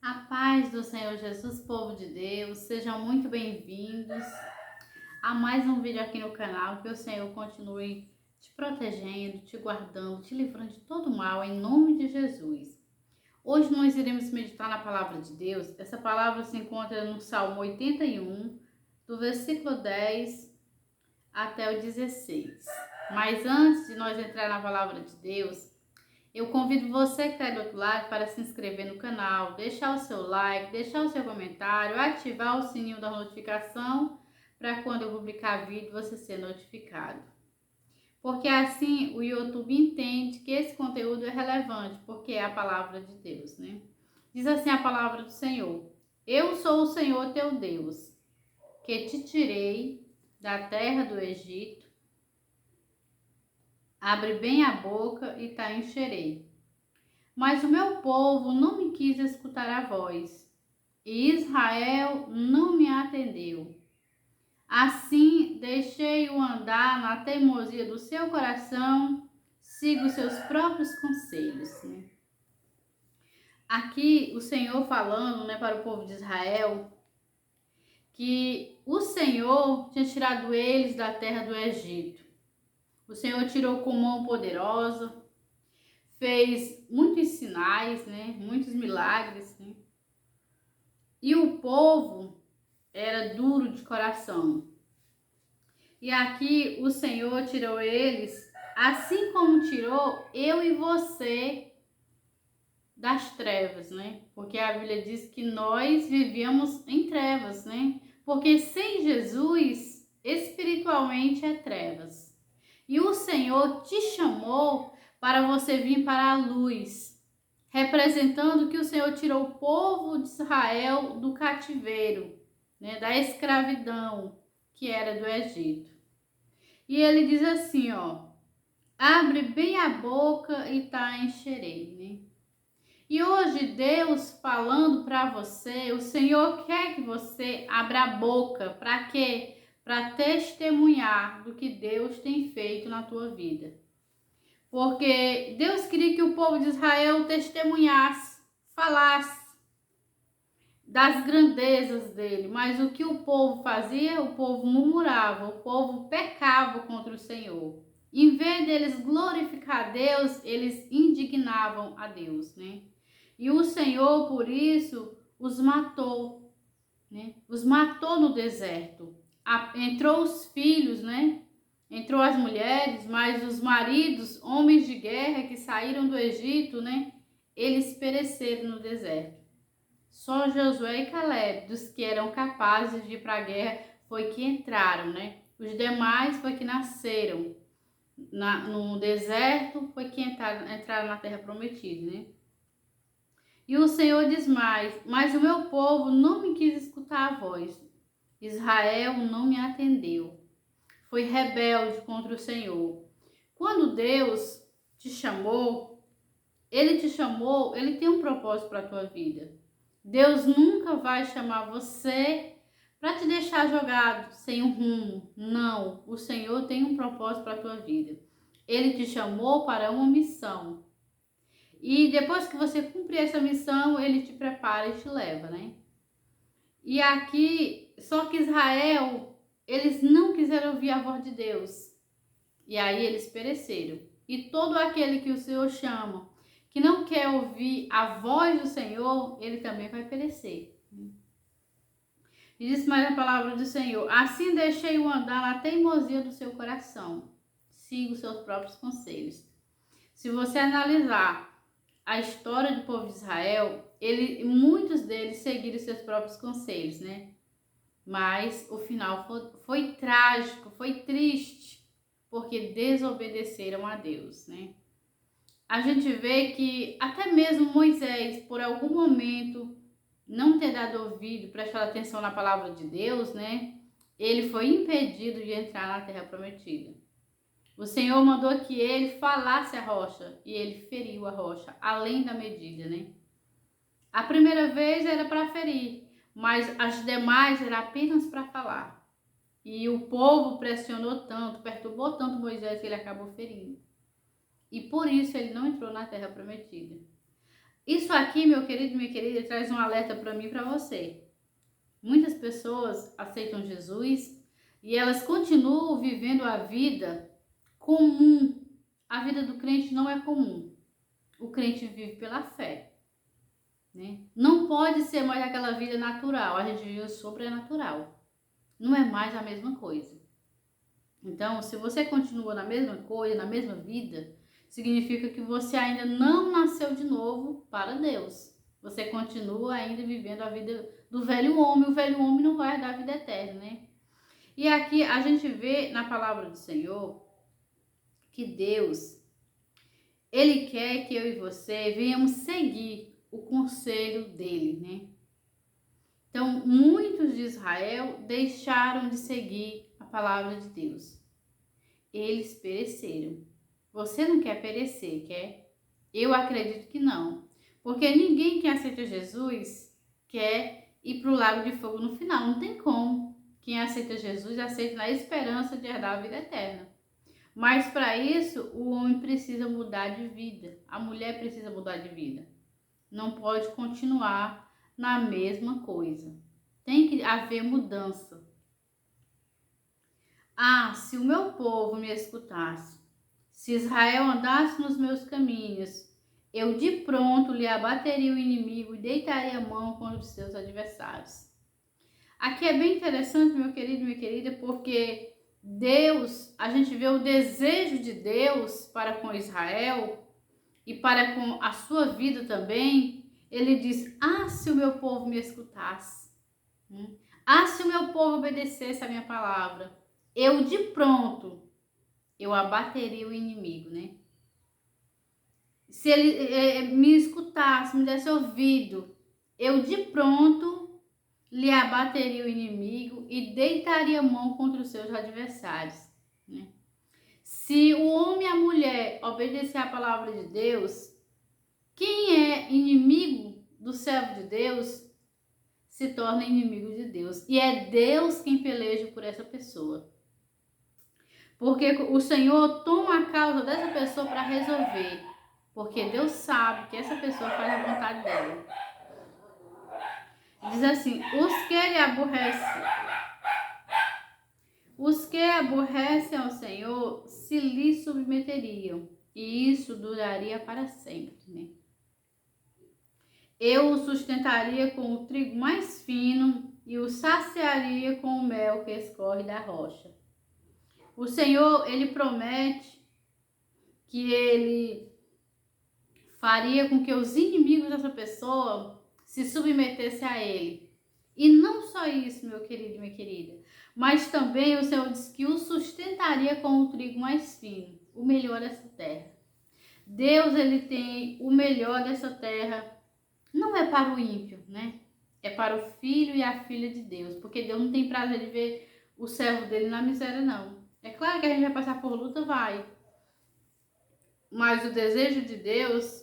A paz do Senhor Jesus, povo de Deus, sejam muito bem-vindos a mais um vídeo aqui no canal. Que o Senhor continue te protegendo, te guardando, te livrando de todo mal, em nome de Jesus. Hoje nós iremos meditar na palavra de Deus. Essa palavra se encontra no Salmo 81, do versículo 10 até o 16. Mas antes de nós entrar na palavra de Deus, eu convido você que está do outro lado para se inscrever no canal, deixar o seu like, deixar o seu comentário, ativar o sininho da notificação para quando eu publicar vídeo você ser notificado. Porque assim o YouTube entende que esse conteúdo é relevante, porque é a palavra de Deus, né? Diz assim a palavra do Senhor: Eu sou o Senhor teu Deus, que te tirei da terra do Egito. Abre bem a boca e te encherei. Mas o meu povo não me quis escutar a voz, e Israel não me atendeu. Assim deixei-o andar na teimosia do seu coração, sigo seus próprios conselhos. Aqui o Senhor falando, para o povo de Israel, que o Senhor tinha tirado eles da terra do Egito. O Senhor tirou com mão poderosa, fez muitos sinais, muitos milagres, E o povo era duro de coração. E aqui o Senhor tirou eles, assim como tirou eu e você das trevas, Porque a Bíblia diz que nós vivíamos em trevas, Porque sem Jesus, espiritualmente é trevas. E o Senhor te chamou para você vir para a luz, representando que o Senhor tirou o povo de Israel do cativeiro, da escravidão que era do Egito. E ele diz assim, abre bem a boca e encherei, E hoje Deus falando para você, o Senhor quer que você abra a boca, para quê? Para testemunhar do que Deus tem feito na tua vida. Porque Deus queria que o povo de Israel testemunhasse, falasse das grandezas dele, mas o que o povo fazia? O povo murmurava, o povo pecava contra o Senhor. Em vez deles glorificar a Deus, eles indignavam a Deus, E o Senhor, por isso, os matou, Os matou no deserto. Entrou os filhos, Entrou as mulheres, mas os maridos, homens de guerra que saíram do Egito, Eles pereceram no deserto. Só Josué e Caleb, dos que eram capazes de ir para a guerra, foi que entraram, Os demais foi que nasceram no deserto, foi que entraram na terra prometida, E o Senhor diz mais, mas o meu povo não me quis escutar a voz. Israel não me atendeu. Foi rebelde contra o Senhor. Quando Deus te chamou, Ele tem um propósito para a tua vida. Deus nunca vai chamar você para te deixar jogado, sem um rumo. Não, o Senhor tem um propósito para a tua vida. Ele te chamou para uma missão. E depois que você cumprir essa missão, Ele te prepara e te leva, E aqui, só que Israel, eles não quiseram ouvir a voz de Deus. E aí eles pereceram. E todo aquele que o Senhor chama, que não quer ouvir a voz do Senhor, ele também vai perecer. E diz mais a palavra do Senhor: assim deixei-o andar na teimosia do seu coração. Siga os seus próprios conselhos. Se você analisar a história do povo de Israel, muitos deles seguiram seus próprios conselhos, Mas o final foi trágico, foi triste, porque desobedeceram a Deus, A gente vê que até mesmo Moisés, por algum momento, não ter dado ouvido, prestado atenção na palavra de Deus, Ele foi impedido de entrar na terra prometida. O Senhor mandou que ele falasse a rocha e ele feriu a rocha, além da medida, A primeira vez era para ferir, mas as demais era apenas para falar. E o povo pressionou tanto, perturbou tanto Moisés que ele acabou ferindo. E por isso ele não entrou na terra prometida. Isso aqui, meu querido e minha querida, traz um alerta para mim e para você. Muitas pessoas aceitam Jesus e elas continuam vivendo a vida comum. A vida do crente não é comum. O crente vive pela fé, né? Não pode ser mais aquela vida natural. A gente vive o sobrenatural. Não é mais a mesma coisa. Então, se você continua na mesma coisa, na mesma vida, significa que você ainda não nasceu de novo para Deus. Você continua ainda vivendo a vida do velho homem. O velho homem não vai dar a vida eterna, né? E aqui a gente vê na palavra do Senhor que Deus, Ele quer que eu e você venhamos seguir o conselho dele, né? Então, muitos de Israel deixaram de seguir a palavra de Deus. Eles pereceram. Você não quer perecer, quer? Eu acredito que não. Porque ninguém que aceita Jesus quer ir para o lago de fogo no final. Não tem como. Quem aceita Jesus aceita na esperança de herdar a vida eterna. Mas para isso, o homem precisa mudar de vida. A mulher precisa mudar de vida. Não pode continuar na mesma coisa. Tem que haver mudança. Ah, se o meu povo me escutasse, se Israel andasse nos meus caminhos, eu de pronto lhe abateria o inimigo e deitaria a mão contra os seus adversários. Aqui é bem interessante, meu querido e minha querida, porque Deus, a gente vê o desejo de Deus para com Israel e para com a sua vida também. Ele diz: ah, se o meu povo me escutasse, ah, se o meu povo obedecesse a minha palavra, eu de pronto, eu abateria o inimigo, né? Se ele me escutasse, me desse ouvido, eu de pronto lhe abateria o inimigo e deitaria a mão contra os seus adversários, né? Se o homem e a mulher obedecer a palavra de Deus, quem é inimigo do servo de Deus se torna inimigo de Deus. E é Deus quem peleja por essa pessoa. Porque o Senhor toma a causa dessa pessoa para resolver. Porque Deus sabe que essa pessoa faz a vontade dela. Diz assim: os que aborrecem ao Senhor se lhe submeteriam, e isso duraria para sempre, né? Eu o sustentaria com o trigo mais fino e o saciaria com o mel que escorre da rocha. O Senhor, Ele promete que Ele faria com que os inimigos dessa pessoa se submetessem a Ele. E não só isso, meu querido e minha querida, mas também o Senhor diz que o sustentaria com o trigo mais fino, o melhor dessa terra. Deus, Ele tem o melhor dessa terra. Não é para o ímpio, né? É para o filho e a filha de Deus. Porque Deus não tem prazer de ver o servo dele na miséria, não. É claro que a gente vai passar por luta, vai. Mas o desejo de Deus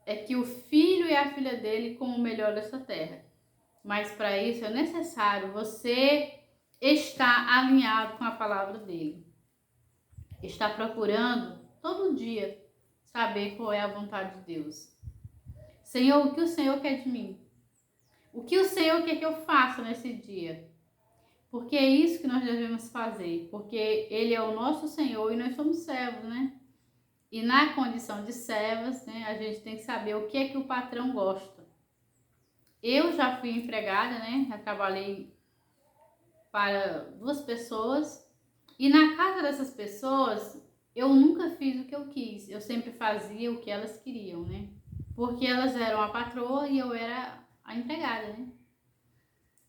é que o filho e a filha dele comam o melhor dessa terra. Mas para isso é necessário você estar alinhado com a palavra dele. Estar procurando todo dia saber qual é a vontade de Deus. Senhor, o que o Senhor quer de mim? O que o Senhor quer que eu faça nesse dia? Porque é isso que nós devemos fazer. Porque Ele é o nosso Senhor e nós somos servos, né? E na condição de servas, né, a gente tem que saber o que é que o patrão gosta. Eu já fui empregada, né? Já trabalhei para 2 pessoas. E na casa dessas pessoas, eu nunca fiz o que eu quis. Eu sempre fazia o que elas queriam, né? Porque elas eram a patroa e eu era a empregada, né?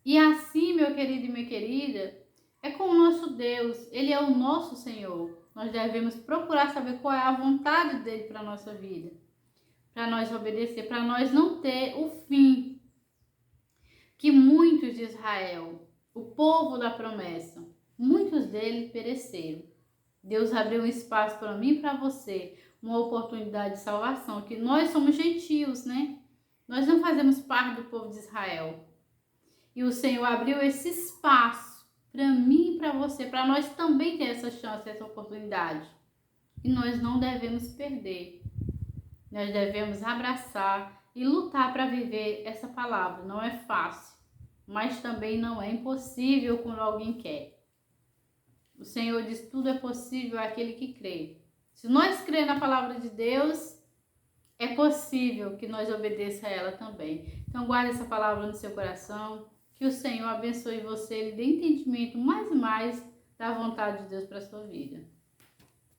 E assim, meu querido e minha querida, é com o nosso Deus. Ele é o nosso Senhor. Nós devemos procurar saber qual é a vontade dele para a nossa vida. Para nós obedecer, para nós não ter o fim que muitos de Israel, o povo da promessa, muitos deles pereceram. Deus abriu um espaço para mim e para você, uma oportunidade de salvação, que nós somos gentios, né? Nós não fazemos parte do povo de Israel. E o Senhor abriu esse espaço para mim e para você, para nós também ter essa chance, essa oportunidade. E nós não devemos perder. Nós devemos abraçar e lutar para viver essa palavra. Não é fácil, mas também não é impossível quando alguém quer. O Senhor diz: tudo é possível àquele que crê. Se nós cremos na palavra de Deus, é possível que nós obedeça a ela também. Então guarde essa palavra no seu coração, que o Senhor abençoe você, Ele dê entendimento mais e mais da vontade de Deus para a sua vida.